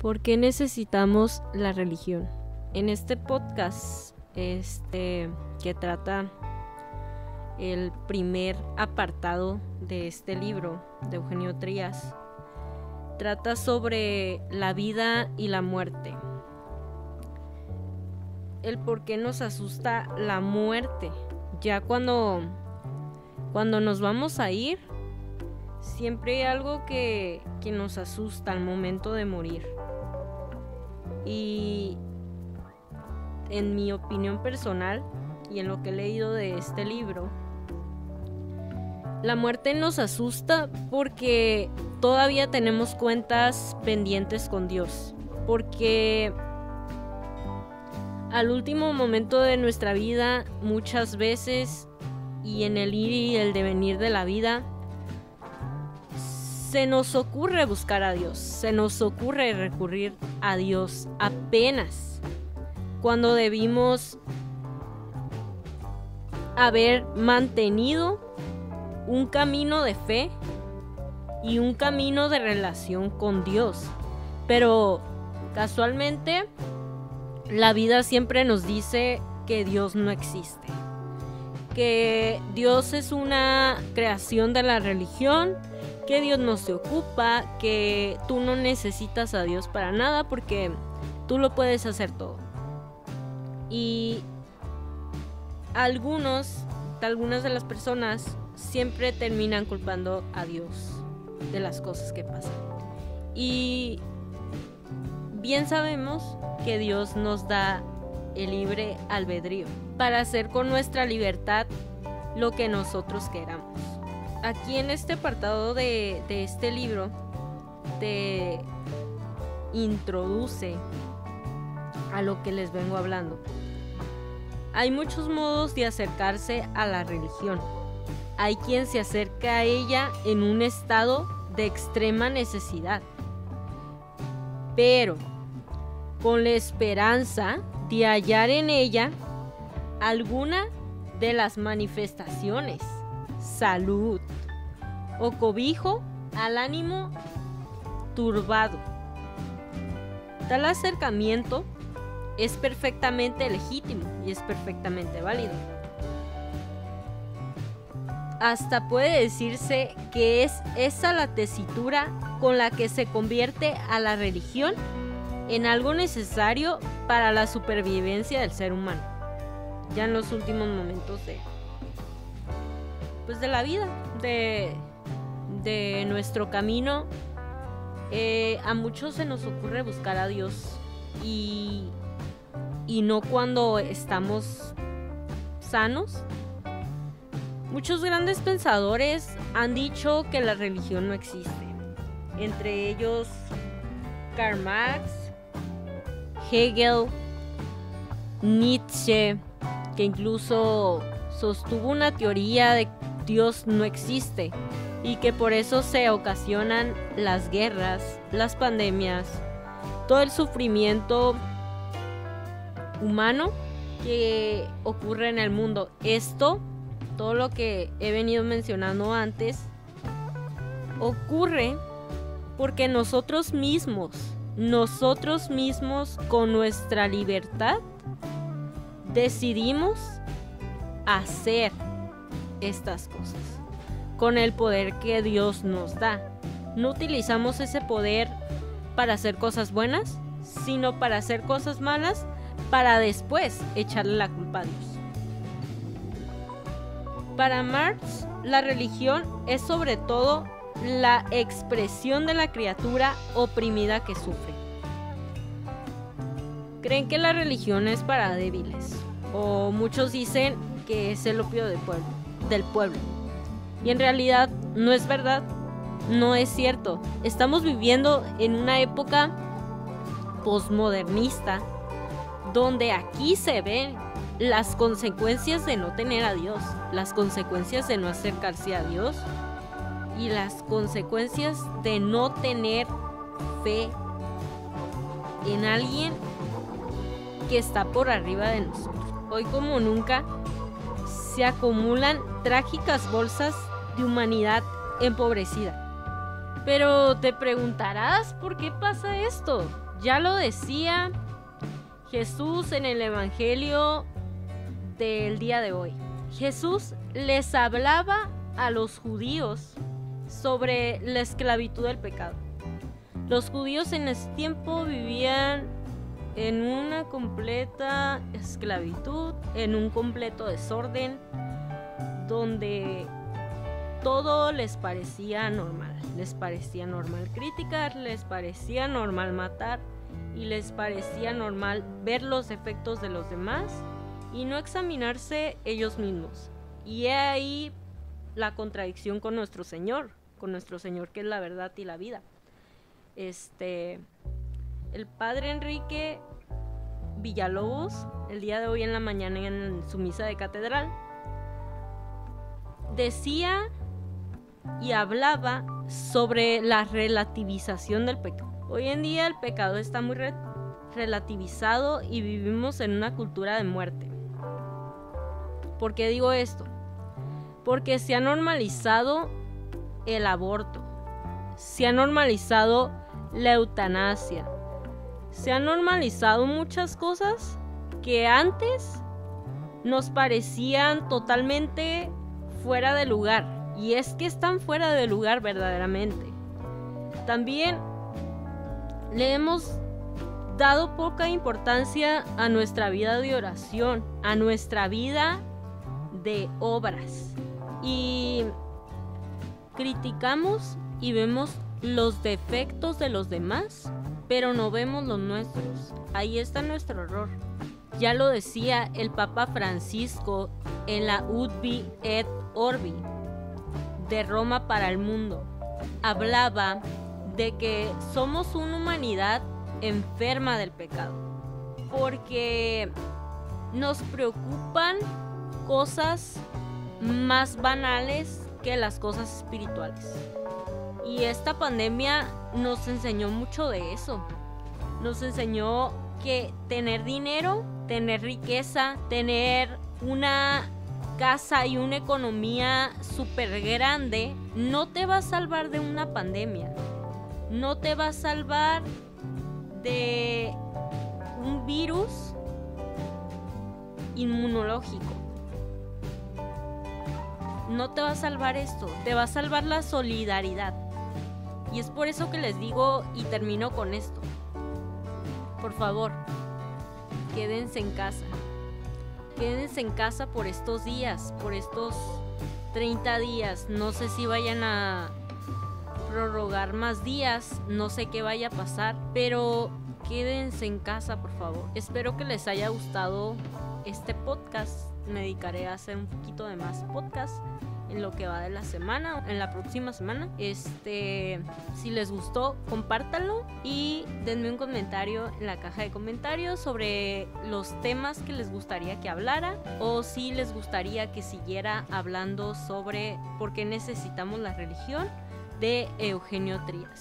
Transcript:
¿Por qué necesitamos la religión? En este podcast, que trata el primer apartado de este libro de Eugenio Trías, trata sobre la vida y la muerte. El por qué nos asusta la muerte. Ya cuando nos vamos a ir, siempre hay algo que nos asusta al momento de morir. Y en mi opinión personal y en lo que he leído de este libro, la muerte nos asusta porque todavía tenemos cuentas pendientes con Dios, porque al último momento de nuestra vida, muchas veces, y en el ir y el devenir de la vida, se nos ocurre buscar a Dios, se nos ocurre recurrir a Dios apenas cuando debimos haber mantenido un camino de fe y un camino de relación con Dios. Pero casualmente la vida siempre nos dice que Dios no existe, que Dios es una creación de la religión, que Dios no se ocupa, que tú no necesitas a Dios para nada porque tú lo puedes hacer todo. Y algunas de las personas siempre terminan culpando a Dios de las cosas que pasan. Y bien sabemos que Dios nos da el libre albedrío para hacer con nuestra libertad lo que nosotros queramos. Aquí en este apartado de este libro te introduce a lo que les vengo hablando. Hay muchos modos de acercarse a la religión. Hay quien se acerca a ella en un estado de extrema necesidad, pero con la esperanza de hallar en ella alguna de las manifestaciones, salud o cobijo al ánimo turbado. Tal acercamiento es perfectamente legítimo y es perfectamente válido. Hasta puede decirse que es esa la tesitura con la que se convierte a la religión en algo necesario para la supervivencia del ser humano, ya en los últimos momentos de la vida, de nuestro camino. A muchos se nos ocurre buscar a Dios y no cuando estamos sanos. Muchos grandes pensadores han dicho que la religión no existe, entre ellos Karl Marx, Hegel, Nietzsche, que incluso sostuvo una teoría de que Dios no existe y que por eso se ocasionan las guerras, las pandemias, todo el sufrimiento humano que ocurre en el mundo. Todo lo que he venido mencionando antes, ocurre porque nosotros mismos con nuestra libertad decidimos hacer estas cosas con el poder que Dios nos da. No utilizamos ese poder para hacer cosas buenas, sino para hacer cosas malas, para después echarle la culpa a Dios. Para Marx, la religión es sobre todo la expresión de la criatura oprimida que sufre. Creen que la religión es para débiles, o muchos dicen que es el opio del pueblo. Y en realidad no es verdad, no es cierto. Estamos viviendo en una época posmodernista, donde aquí se ven las consecuencias de no tener a Dios, las consecuencias de no acercarse a Dios y las consecuencias de no tener fe en alguien que está por arriba de nosotros. Hoy como nunca se acumulan trágicas bolsas de humanidad empobrecida. Pero te preguntarás, ¿por qué pasa esto? Ya lo decía Jesús en el Evangelio del día de hoy. Jesús les hablaba a los judíos sobre la esclavitud del pecado. Los judíos en ese tiempo vivían en una completa esclavitud, en un completo desorden, donde todo les parecía normal. Les parecía normal criticar, les parecía normal matar y les parecía normal ver los defectos de los demás y no examinarse ellos mismos. Y he ahí la contradicción con nuestro Señor que es la verdad y la vida. El padre Enrique Villalobos, el día de hoy en la mañana en su misa de catedral, decía y hablaba sobre la relativización del pecado. Hoy en día el pecado está muy relativizado y vivimos en una cultura de muerte. ¿Por qué digo esto? Porque se ha normalizado el aborto, se ha normalizado la eutanasia, se han normalizado muchas cosas que antes nos parecían totalmente fuera de lugar, y es que están fuera de lugar verdaderamente. También le hemos dado poca importancia a nuestra vida de oración, a nuestra vida de obras, y criticamos y vemos los defectos de los demás, pero no vemos los nuestros. Ahí está nuestro error. Ya lo decía el Papa Francisco en la Urbi et Orbi de Roma para el mundo. Hablaba de que somos una humanidad enferma del pecado, porque nos preocupan cosas más banales que las cosas espirituales. Y esta pandemia nos enseñó mucho de eso. Nos enseñó que tener dinero, tener riqueza, tener una casa y una economía súper grande no te va a salvar de una pandemia. No te va a salvar de un virus inmunológico. No te va a salvar esto, te va a salvar la solidaridad. Y es por eso que les digo y termino con esto. Por favor, quédense en casa. Quédense en casa por estos días, por estos 30 días. No sé si vayan a prorrogar más días, no sé qué vaya a pasar, pero quédense en casa, por favor. Espero que les haya gustado este podcast. Me dedicaré a hacer un poquito de más podcast en lo que va de la semana, en la próxima semana. Si les gustó, compártanlo y denme un comentario en la caja de comentarios sobre los temas que les gustaría que hablara, o si les gustaría que siguiera hablando sobre por qué necesitamos la religión de Eugenio Trías.